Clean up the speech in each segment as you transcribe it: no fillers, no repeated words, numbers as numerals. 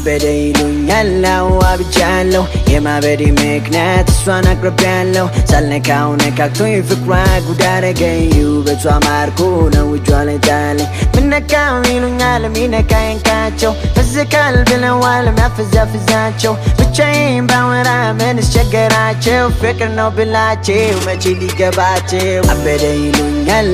አበደ ይሉኛል አብጃለሁ የማበዴ ምክንያት እሷን አቅርቤያለሁ ሳልነካው ነካክቶኝ ፍቅሯ ጉድ አረገኝ ውበቷ ማርኮ ነው እጇ ላይ ጣለኝ ምነካው ይሉኛል ሚነካኝ ካቸው ፍዝካል ብለዋል ሚያፈዛፍዛቸው ብቻዬን ባወራ ምን አስቸገራቸው ፍቅር ነው ብላቸው መቼ ሊገባቸው አበደ ይሉኛል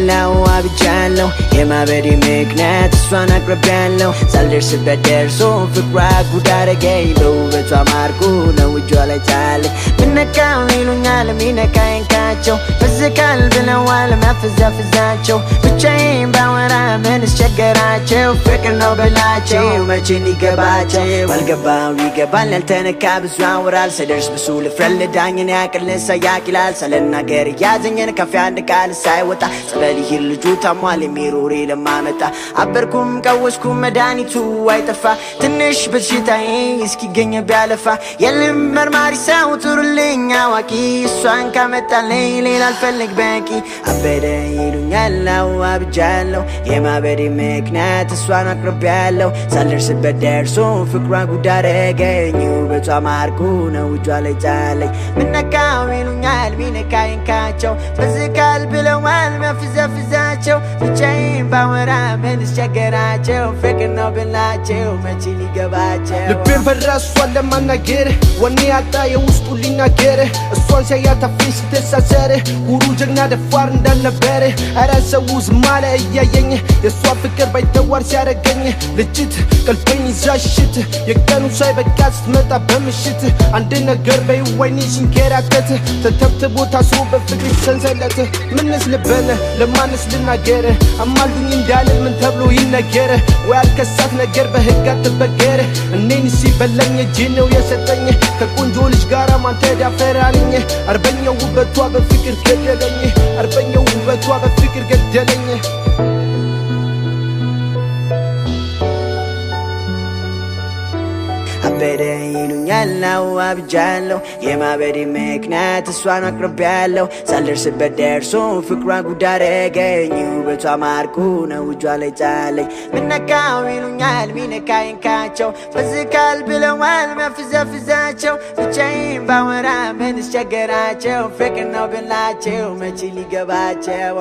አብጃለሁ የማበዴ ምክንያት እሷን አቅርቤያለሁ ሳልደርስበት ደርሶ ፍቅሯ ጉድ አረገኝ በውበቷ ማርኮ ነው እጇ ላይ ጣለኝ ምነካው ይሉኛል ሚነካኝ ካቸው ፍዝካል ብለዋል ሚያፈዛፍዛቸው ብቻዬን ባወራ ምን አስቸገራቸው ፍቅር ነው ብላቸው መቼ ሊገባቸው ባልገባው ይገባል ያልተነካ ብዙ ያወራል ስደርስ ብሱ ልፍረልዳኝን ያቅል ሰያቅ ይላል ሳልናገር ያዘኝን ከፍ አንድ ቃል ሳይወጣ ጸበል ይህን ልጁ ታሟል የሚሮሬ ለማመጣ አበርኩም ቀወስኩም መድኃኒቱ አይጠፋ ትንሽ በሽታዬ እስኪገኝ ቢያለፋ የለም መርማሪ ሰው ጥሩልኝ አዋቂ እሷን ካመጣልኝ ሌላ አልፈልግ በቂ አበደ ይሉኛል አብጃለሁ የማበዴ ምክንያት እሷን አቅርቤያለሁ ሳልደርስበት ደርሶ ፍቅሯ ጉድ አረገኝ ውበቷ ማርኮ ነው እጇ ላይ ጣለኝ ምነካው ይሉኛል ሚነካኝ ካቸው ፍዝካል ብለዋል ሚያፈዛፍዛቸው ብቻዬን ባወራ ምን አስቸገራቸው ፍቅር ነው ብላቸው መቼ ሊገባቸው ልቤን ፈራ እሷን ለማናገር ወኔ ያጣ የውስጡ ሊናገር እሷን ሲያያት አፌ ስትሳሰር ሁሩ ጀግና ደፋር እንዳልነበረ ኧረ ሰው ዝም አለ እያየኝ የእሷ ፍቅር ባይተዋር ሲያረገኝ ልጅት ቀልቤን ይዛሽት የቀኑ ሳይበቃ ስትመጣ በምሽት አንድ ነገር በይወይኒ ሲንከራተት ተተብትቦ ታስሮ በፍቅር ሰንሰለት ምንስ ልበል ለማንስ ልናገር አማልዱኝ እንዳልን ምን ተብሎ ይነገር ወይ አልከሳት ነገር በህግ አትበገር እኔን ሲበላኝ እጅ ነው የሰጠኝ ከቆንጆ ልጅ ጋር ማን ተዳፈራልኝ አርበኛው ውበቷ በፍቅር ገደለኝ አርበኛው ውበቷ በፍቅር ገደለኝ አበደ ይሉኛል አብጃለሁ የማበዴ ምክንያት እሷን አቅርቤያለሁ ሳልደርስበት ደርሶ ፍቅሯ ጉድ አረገኝ ውበቷ ማርኮ ነው እጇ ላይ ጣለኝ ምነካው ይሉኛል ሚነካኝ ካቸው ፍዝካል ብለዋል ሚያፈዛፍዛቸው ብቻዬን ባወራ ምን አስቸገራቸው ፍቅር ነው ብላቸው መቼ ሊገባቸው